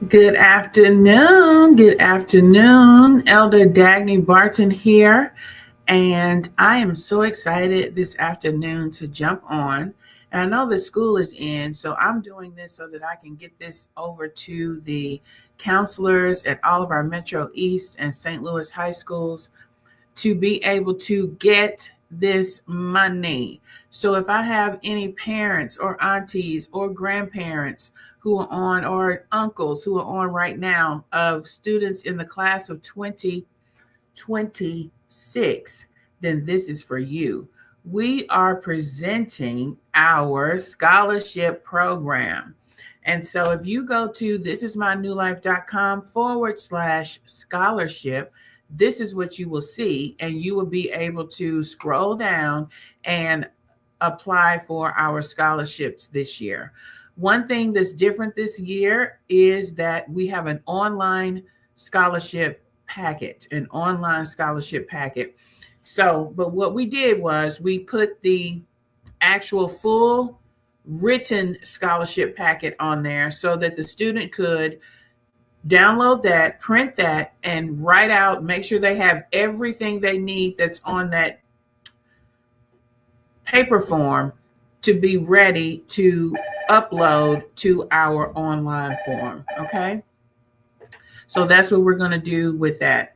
Good afternoon. Good afternoon. Elder Dagny Barton here. And I am so excited this afternoon to jump on. And I know the school is in, so I'm doing this so that I can get this over to the counselors at all of our Metro East and St. Louis high schools to be able to get this money. So if I have any parents or aunties or grandparents who are on, or uncles who are on right now, of students in the class of 2026, then this is for you. We are presenting our scholarship program. And so if you go to thisismynewlife.com/scholarship, this is what you will see, and you will be able to scroll down and apply for our scholarships this year. One thing that's different this year is that we have an online scholarship packet, an online scholarship packet. So, but what we did was we put the actual full written scholarship packet on there so that the student could download that, print that, and write out, make sure they have everything they need that's on that paper form to be ready to upload to our online form. Okay. So that's what we're going to do with that.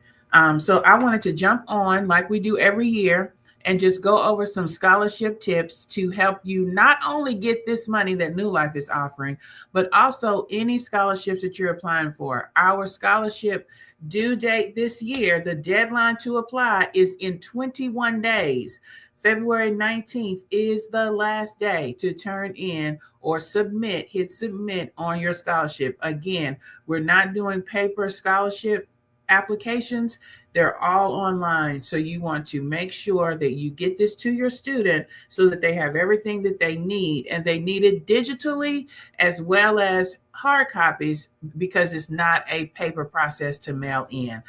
So I wanted to jump on like we do every year and just go over some scholarship tips to help you not only get this money that New Life is offering, but also any scholarships that you're applying for. Our scholarship due date this year, the deadline to apply is in 21 days. February 19th is the last day to turn in or submit, hit submit on your scholarship. Again, we're not doing paper scholarship applications. They're all online. So you want to make sure that you get this to your student so that they have everything that they need, and they need it digitally as well as hard copies, because it's not a paper process to mail in.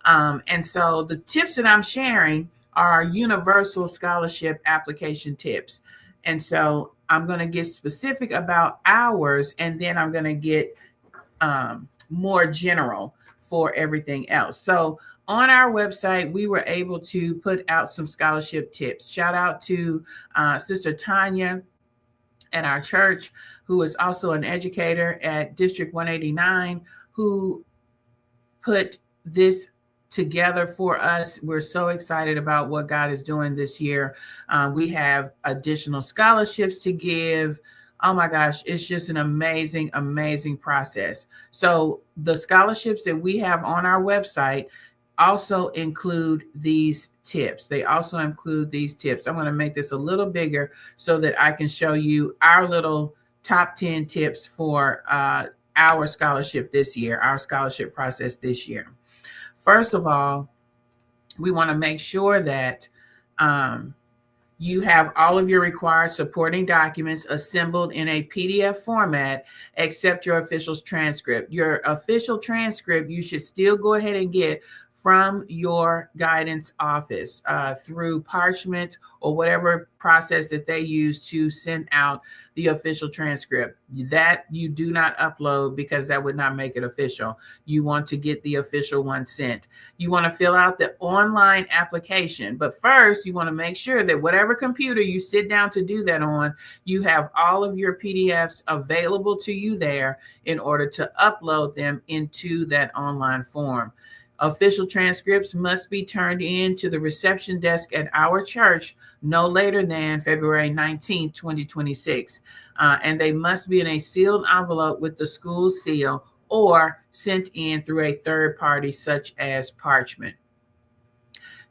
And so the tips that I'm sharing are universal scholarship application tips. And so I'm going to get specific about ours, and then I'm going to get more general for everything else. So on our website, we were able to put out some scholarship tips. Shout out to Sister Tanya at our church, who is also an educator at District 189, who put this together for us. We're so excited about what God is doing this year. We have additional scholarships to give. Oh my gosh, it's just an amazing, amazing process. So the scholarships that we have on our website also include these tips. They also include these tips. I'm going to make this a little bigger so that I can show you our little top 10 tips for our scholarship this year, our scholarship process this year. First of all, we want to make sure that you have all of your required supporting documents assembled in a PDF format, except your official transcript. Your official transcript, you should still go ahead and get from your guidance office through Parchment or whatever process that they use to send out the official transcript. That you do not upload, because that would not make it official. You want to get the official one sent. You want to fill out the online application, but first you want to make sure that whatever computer you sit down to do that on, you have all of your PDFs available to you there in order to upload them into that online form. Official transcripts must be turned in to the reception desk at our church no later than February 19th, 2026. And they must be in a sealed envelope with the school seal, or sent in through a third party such as Parchment.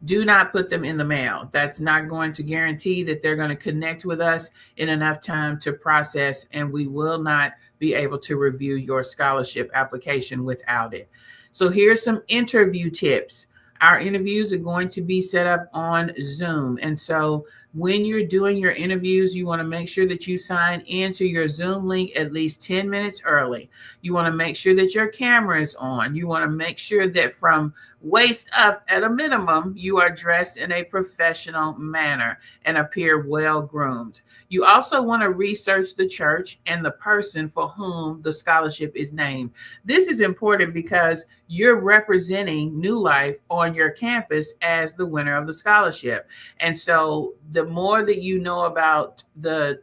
Do not put them in the mail. That's not going to guarantee that they're going to connect with us in enough time to process, and we will not be able to review your scholarship application without it. So here's some interview tips. Our interviews are going to be set up on Zoom. And so When you're doing your interviews, you want to make sure that you sign into your Zoom link at least 10 minutes early. You want to make sure that your camera is on. You want to make sure that from waist up at a minimum, you are dressed in a professional manner and appear well groomed. You also want to research the church and the person for whom the scholarship is named. This is important because you're representing New Life on your campus as the winner of the scholarship. And so the more that you know about the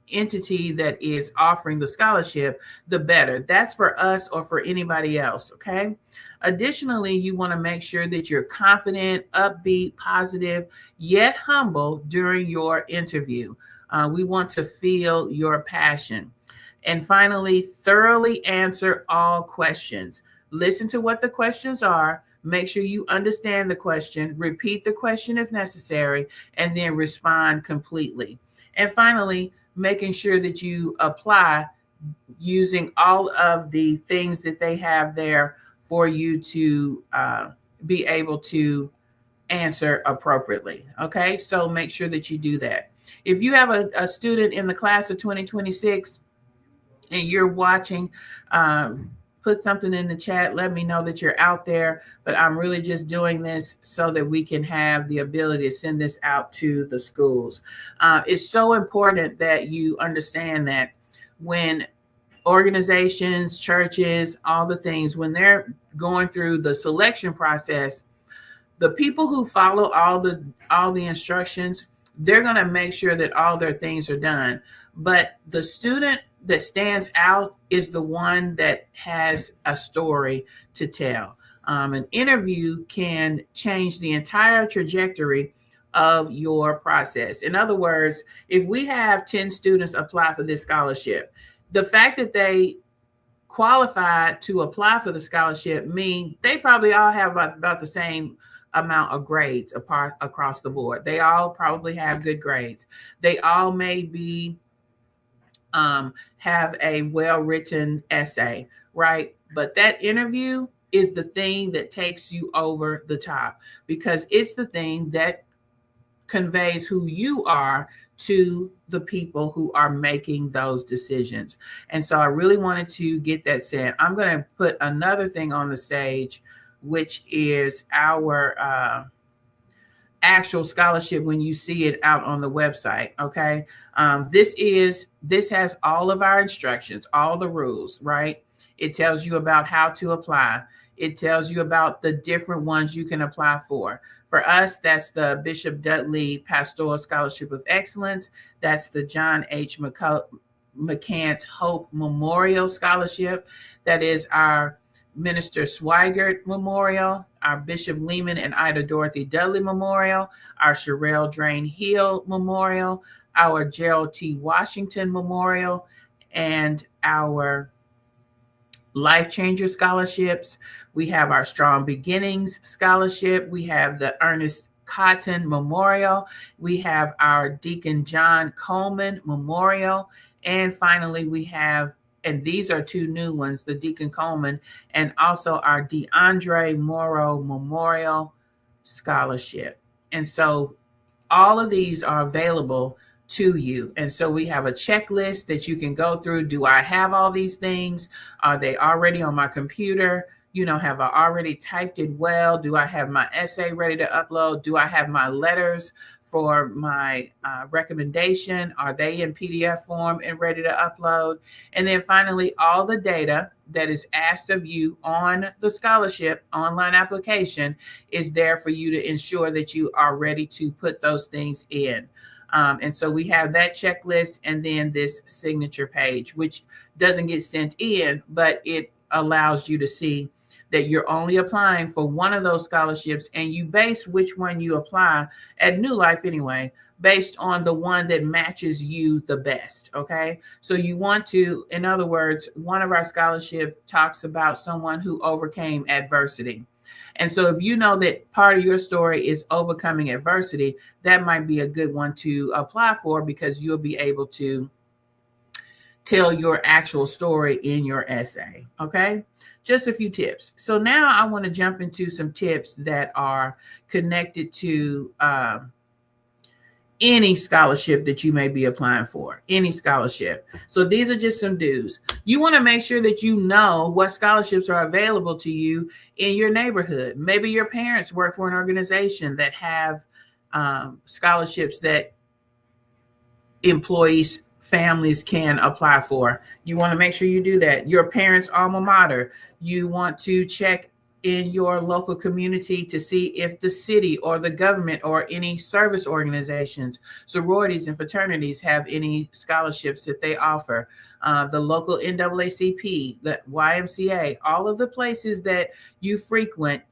entity that is offering the scholarship, the better. That's for us or for anybody else, okay? Additionally, you want to make sure that you're confident, upbeat, positive, yet humble during your interview. We want to feel your passion. And finally, thoroughly answer all questions. Listen to what the questions are. Make sure you understand the question, repeat the question if necessary, and then respond completely. And finally, making sure that you apply using all of the things that they have there for you to be able to answer appropriately. Okay, so make sure that you do that. If you have a student in the class of 2026 and you're watching, put something in the chat. Let me know that you're out there. But I'm really just doing this so that we can have the ability to send this out to the schools. It's so important that you understand that when organizations, churches, all the things, when they're going through the selection process, the people who follow all the instructions, they're going to make sure that all their things are done. But the student that stands out is the one that has a story to tell. An interview can change the entire trajectory of your process. In other words, if we have 10 students apply for this scholarship, the fact that they qualified to apply for the scholarship mean they probably all have about the same amount of grades apart across the board. They all probably have good grades. They all may be have a well-written essay, right? But that interview is the thing that takes you over the top because it's the thing that conveys who you are to the people who are making those decisions. And so I really wanted to get that said. I'm going to put another thing on the stage, which is our actual scholarship when you see it out on the website. Okay. This has all of our instructions, all the rules, right? It tells you about how to apply. It tells you about the different ones you can apply for. For us, that's the Bishop Dudley Pastoral Scholarship of Excellence. That's the John H. McCants Hope Memorial Scholarship. That is our Minister Swigert Memorial, our Bishop Lehman and Ida Dorothy Dudley Memorial, our Sherelle Drain Hill Memorial, our Gerald T. Washington Memorial, and our Life Changer Scholarships. We have our Strong Beginnings Scholarship. We have the Ernest Cotton Memorial. We have our Deacon John Coleman Memorial. And finally, we have, and these are two new ones, the Deacon Coleman and also our DeAndre Morrow Memorial Scholarship. And so all of these are available to you. And so we have a checklist that you can go through. Do I have all these things? Are they already on my computer? Have I already typed it well? Do I have my essay ready to upload? Do I have my letters for my recommendation? Are they in PDF form and ready to upload? And then finally, all the data that is asked of you on the scholarship online application is there for you to ensure that you are ready to put those things in. And so we have that checklist and then this signature page, which doesn't get sent in, but it allows you to see that you're only applying for one of those scholarships, and you base which one you apply at New Life anyway, based on the one that matches you the best. Okay. So you want to, in other words, one of our scholarship talks about someone who overcame adversity. And so if you know that part of your story is overcoming adversity, that might be a good one to apply for because you'll be able to tell your actual story in your essay. Okay. Just a few tips. So now I want to jump into some tips that are connected to any scholarship that you may be applying for, any scholarship. So these are just some do's. You want to make sure that you know what scholarships are available to you in your neighborhood. Maybe your parents work for an organization that have scholarships that employees, families can apply for. You want to make sure you do that. Your parents' alma mater, you want to check in your local community to see if the city or the government or any service organizations, sororities and fraternities have any scholarships that they offer. The local NAACP, the YMCA, all of the places that you frequent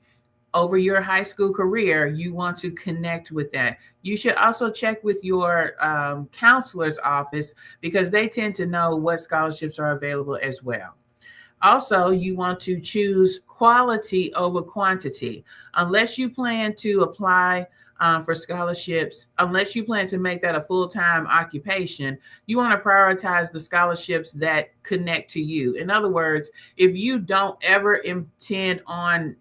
over your high school career, you want to connect with that. You should also check with your counselor's office because they tend to know what scholarships are available as well. Also, you want to choose quality over quantity. Unless you plan to apply for scholarships, unless you plan to make that a full-time occupation, you want to prioritize the scholarships that connect to you. In other words, if you don't ever intend on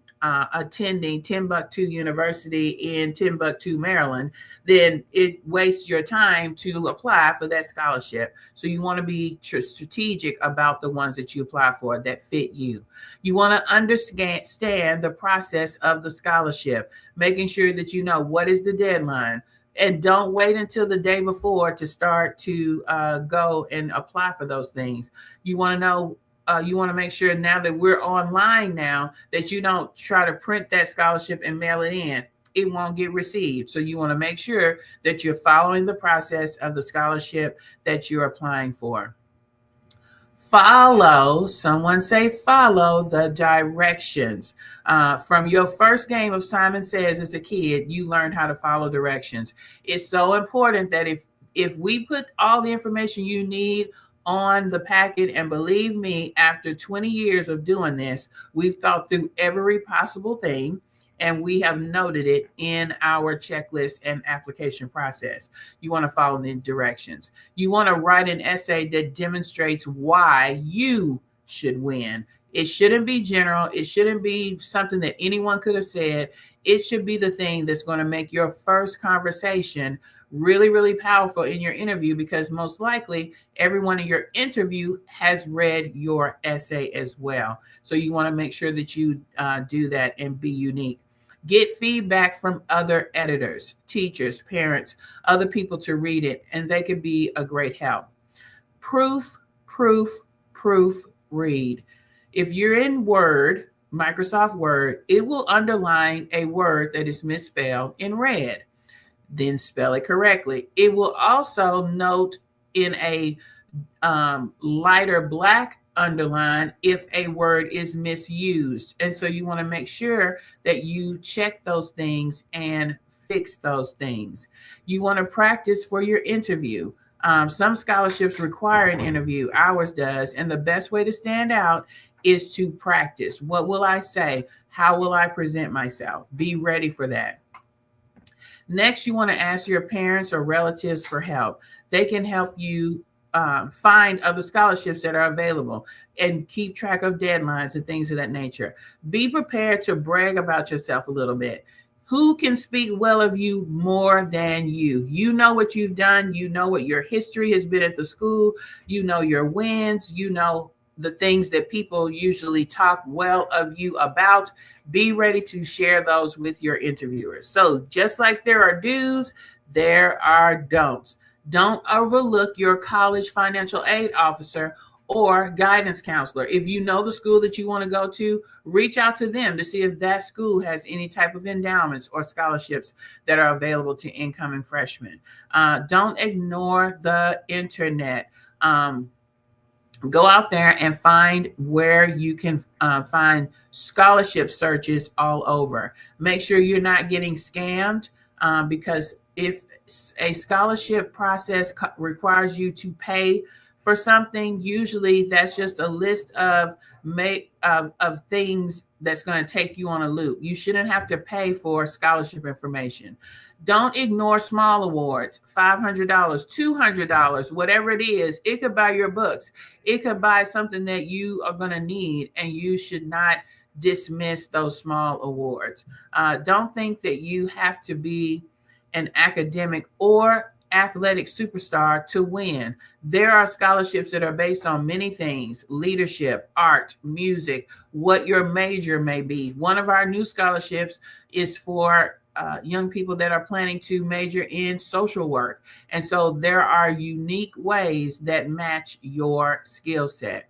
attending Timbuktu University in Timbuktu, Maryland, then it wastes your time to apply for that scholarship. So you want to be strategic about the ones that you apply for that fit you. You want to understand the process of the scholarship, making sure that you know what is the deadline. And don't wait until the day before to start to go and apply for those things. You want to know you want to make sure now that we're online now that you don't try to print that scholarship and mail it in. It won't get received. So you want to make sure that you're following the process of the scholarship that you're applying for. Someone say follow the directions. From your first game of Simon Says as a kid, you learned how to follow directions. It's so important that if we put all the information you need on the packet, and believe me, after 20 years of doing this, we've thought through every possible thing and we have noted it in our checklist and application process. You want to follow the directions. You want to write an essay that demonstrates why you should win. It shouldn't be general. It shouldn't be something that anyone could have said. It should be the thing that's going to make your first conversation really, really powerful in your interview, because most likely everyone in your interview has read your essay as well. So you want to make sure that you do that and be unique. Get feedback from other editors, teachers, parents, other people to read it, and they could be a great help. Proof, read. If you're in Word, Microsoft Word, it will underline a word that is misspelled in red. Then spell it correctly. It will also note in a lighter black underline if a word is misused. And so you want to make sure that you check those things and fix those things. You want to practice for your interview. Some scholarships require an interview, ours does. And the best way to stand out is to practice. What will I say? How will I present myself? Be ready for that. Next, you want to ask your parents or relatives for help. They can help you find other scholarships that are available and keep track of deadlines and things of that nature. Be prepared to brag about yourself a little bit. Who can speak well of you more than you? You know what you've done. You know what your history has been at the school. You know your wins. You know the things that people usually talk well of you about. Be ready to share those with your interviewers. So just like there are do's, there are don'ts. Don't overlook your college financial aid officer or guidance counselor. If you know the school that you want to go to, reach out to them to see if that school has any type of endowments or scholarships that are available to incoming freshmen. Don't ignore the internet. Go out there and find where you can find scholarship searches all over. Make sure you're not getting scammed because if a scholarship process requires you to pay for something, usually that's just a list of things that's going to take you on a loop. You shouldn't have to pay for scholarship information. Don't ignore small awards, $500, $200, whatever it is. It could buy your books. It could buy something that you are going to need, and you should not dismiss those small awards. Don't think that you have to be an academic or athletic superstar to win. There are scholarships that are based on many things: leadership, art, music, what your major may be. One of our new scholarships is for young people that are planning to major in social work. And so there are unique ways that match your skill set.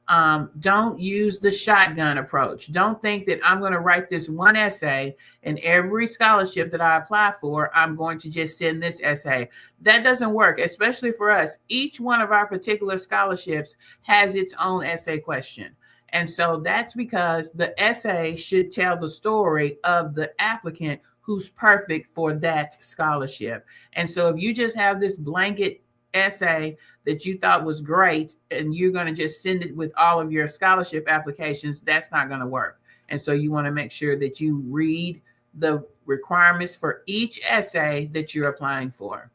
Don't use the shotgun approach. Don't think that I'm going to write this one essay and every scholarship that I apply for, I'm going to just send this essay. That doesn't work, especially for us. Each one of our particular scholarships has its own essay question. And so that's because the essay should tell the story of the applicant who's perfect for that scholarship. And so if you just have this blanket essay that you thought was great and you're going to just send it with all of your scholarship applications, that's not going to work. And so you want to make sure that you read the requirements for each essay that you're applying for.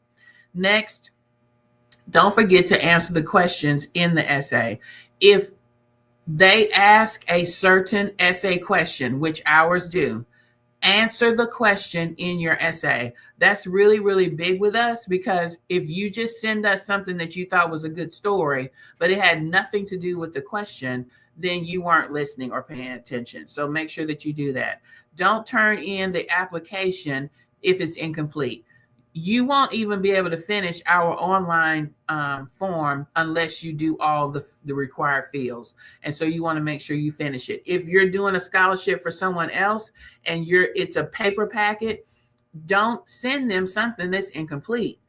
Next, don't forget to answer the questions in the essay. If they ask a certain essay question, which ours do, answer the question in your essay. That's really, really big with us, because if you just send us something that you thought was a good story, but it had nothing to do with the question, then you weren't listening or paying attention. So make sure that you do that. Don't turn in the application if it's incomplete. You won't even be able to finish our online form unless you do all the required fields. And so you want to make sure you finish it. If you're doing a scholarship for someone else and it's a paper packet, don't send them something that's incomplete.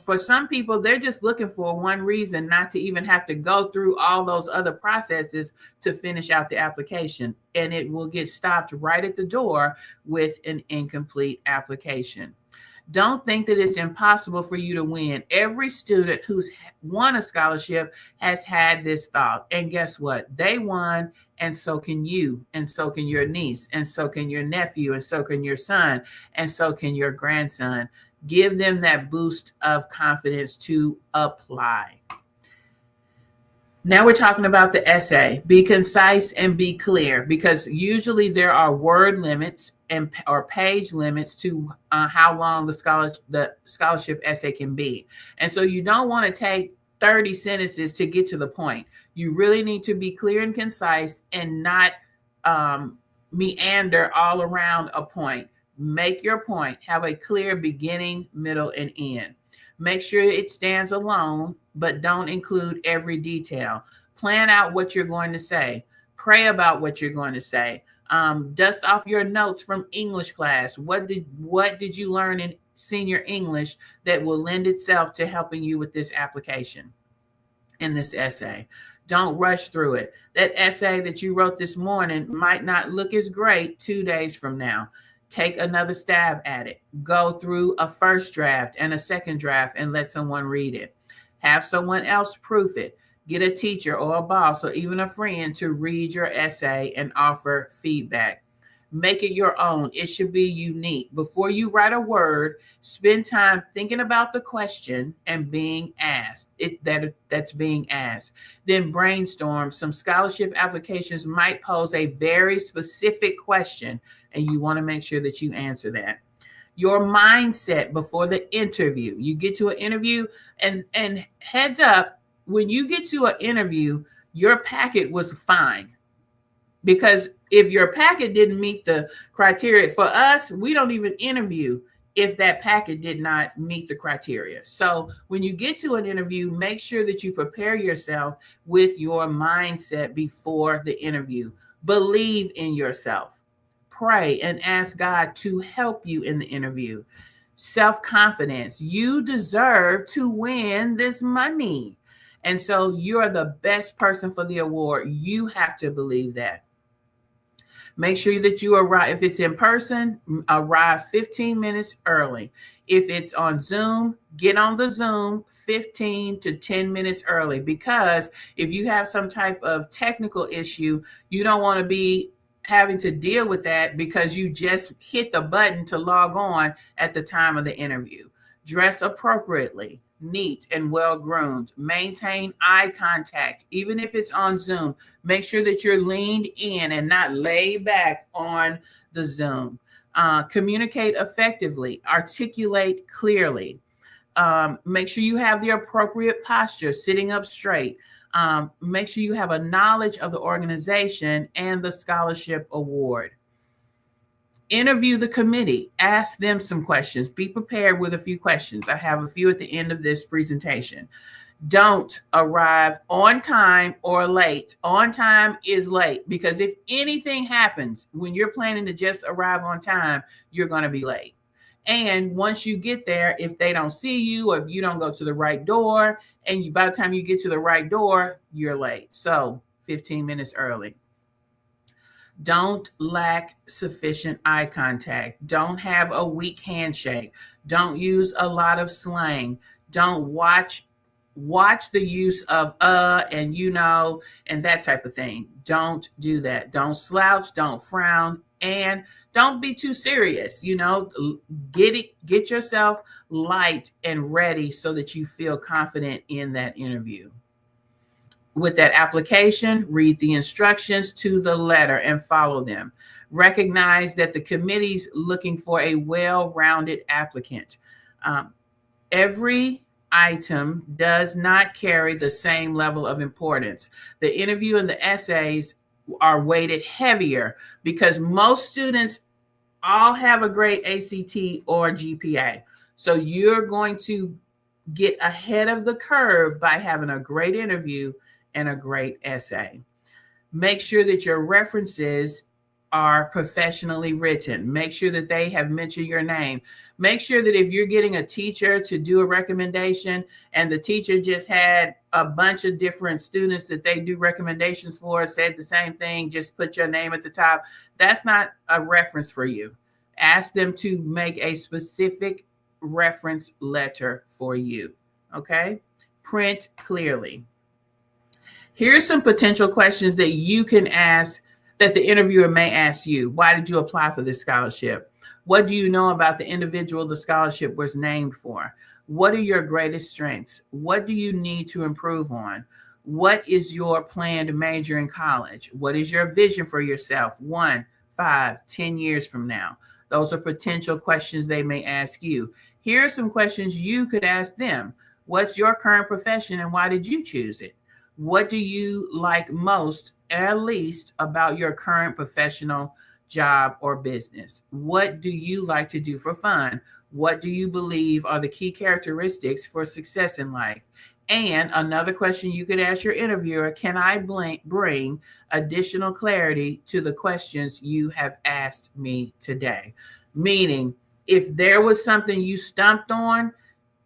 For some people, they're just looking for one reason not to even have to go through all those other processes to finish out the application. And it will get stopped right at the door with an incomplete application. Don't think that it's impossible for you to win. Every student who's won a scholarship has had this thought. And guess what? They won, and so can you, and so can your niece, and so can your nephew, and so can your son, and so can your grandson. Give them that boost of confidence to apply. Now we're talking about the essay. Be concise and be clear, because usually there are word limits or page limits to how long the scholarship essay can be. And so you don't want to take 30 sentences to get to the point. You really need to be clear and concise and not meander all around a point. Make your point. Have a clear beginning, middle, and end. Make sure it stands alone, but don't include every detail. Plan out what you're going to say. Pray about what you're going to say. Dust off your notes from English class. What did you learn in senior English that will lend itself to helping you with this application in this essay? Don't rush through it. That essay that you wrote this morning might not look as great 2 days from now. Take another stab at it. Go through a first draft and a second draft and let someone read it. Have someone else proof it. Get a teacher or a boss or even a friend to read your essay and offer feedback. Make it your own. It should be unique. Before you write a word, spend time thinking about the question and being asked. That's being asked. Then brainstorm. Some scholarship applications might pose a very specific question, and you want to make sure that you answer that. Your mindset before the interview. You get to an interview, and heads up, when you get to an interview, your packet was fine. Because if your packet didn't meet the criteria, for us, we don't even interview if that packet did not meet the criteria. So when you get to an interview, make sure that you prepare yourself with your mindset before the interview. Believe in yourself. Pray and ask God to help you in the interview. Self-confidence. You deserve to win this money. And so you're the best person for the award. You have to believe that. Make sure that you arrive. If it's in person, arrive 15 minutes early. If it's on Zoom, get on the Zoom 15 to 10 minutes early, because if you have some type of technical issue, you don't want to be having to deal with that because you just hit the button to log on at the time of the interview. Dress appropriately. Neat and well-groomed. Maintain eye contact. Even if it's on Zoom, make sure that you're leaned in and not laid back on the Zoom. Communicate effectively. Articulate clearly. Make sure you have the appropriate posture, sitting up straight. Make sure you have a knowledge of the organization and the scholarship award. Interview the committee. Ask them some questions. Be prepared with a few questions. I have a few at the end of this presentation. Don't arrive on time or late. On time is late, because if anything happens when you're planning to just arrive on time, you're going to be late. And once you get there, if they don't see you, or if you don't go to the right door, and by the time you get to the right door, you're late. So 15 minutes early. Don't lack sufficient eye contact. Don't have a weak handshake. Don't use a lot of slang. Don't watch the use of and and that type of thing. Don't do that. Don't slouch, don't frown, and don't be too serious. Get yourself light and ready so that you feel confident in that interview. With that application, read the instructions to the letter and follow them. Recognize that the committee's looking for a well-rounded applicant. Every item does not carry the same level of importance. The interview and the essays are weighted heavier because most students all have a great ACT or GPA. So you're going to get ahead of the curve by having a great interview and a great essay. Make sure that your references are professionally written. Make sure that they have mentioned your name. Make sure that if you're getting a teacher to do a recommendation and the teacher just had a bunch of different students that they do recommendations for, said the same thing, just put your name at the top, that's not a reference for you. Ask them to make a specific reference letter for you. Okay? Print clearly. Here's some potential questions that you can ask, that the interviewer may ask you. Why did you apply for this scholarship? What do you know about the individual the scholarship was named for? What are your greatest strengths? What do you need to improve on? What is your planned major in college? What is your vision for yourself 1, 5, 10 years from now? Those are potential questions they may ask you. Here are some questions you could ask them. What's your current profession and why did you choose it? What do you like most or least about your current professional job or business? What do you like to do for fun? What do you believe are the key characteristics for success in life? And another question you could ask your interviewer, can I bring additional clarity to the questions you have asked me today? Meaning, if there was something you stumped on,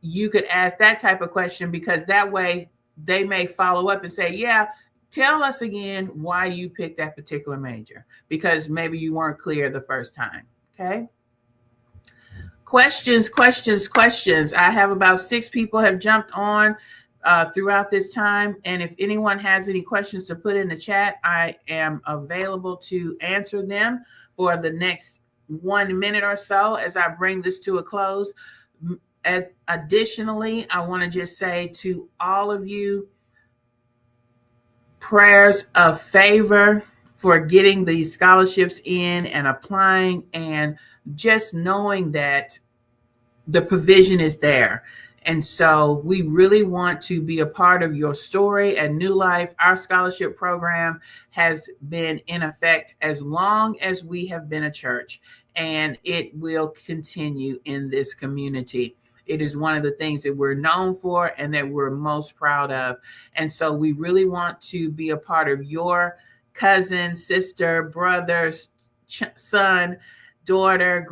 you could ask that type of question, because that way they may follow up and say, yeah, tell us again why you picked that particular major, because maybe you weren't clear the first time. Okay. Questions. I have about 6 people have jumped on throughout this time. And if anyone has any questions to put in the chat, I am available to answer them for the next 1 minute or so as I bring this to a close. Additionally, I want to just say to all of you, prayers of favor for getting these scholarships in and applying, and just knowing that the provision is there. And so we really want to be a part of your story at New Life. Our scholarship program has been in effect as long as we have been a church, and it will continue in this community. It is one of the things that we're known for and that we're most proud of. And so we really want to be a part of your cousin, sister, brother, son, daughter,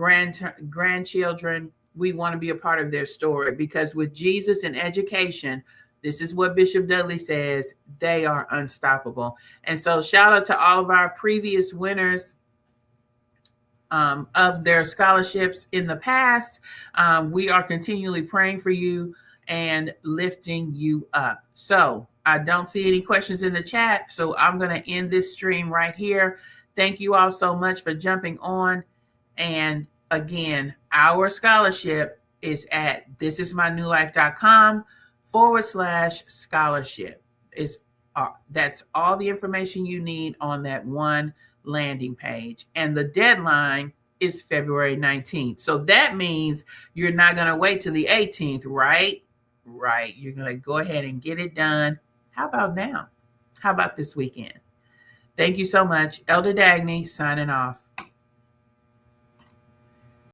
grandchildren. We want to be a part of their story, because with Jesus and education, this is what Bishop Dudley says, they are unstoppable. And so shout out to all of our previous winners of their scholarships in the past. We are continually praying for you and lifting you up. So I don't see any questions in the chat, so I'm going to end this stream right here. Thank you all so much for jumping on. And again, our scholarship is at thisismynewlife.com/scholarship. That's all the information you need on that one landing page. And the deadline is February 19th. So that means you're not going to wait till the 18th, right? Right. You're going to go ahead and get it done. How about now? How about this weekend? Thank you so much. Elder Dagny signing off.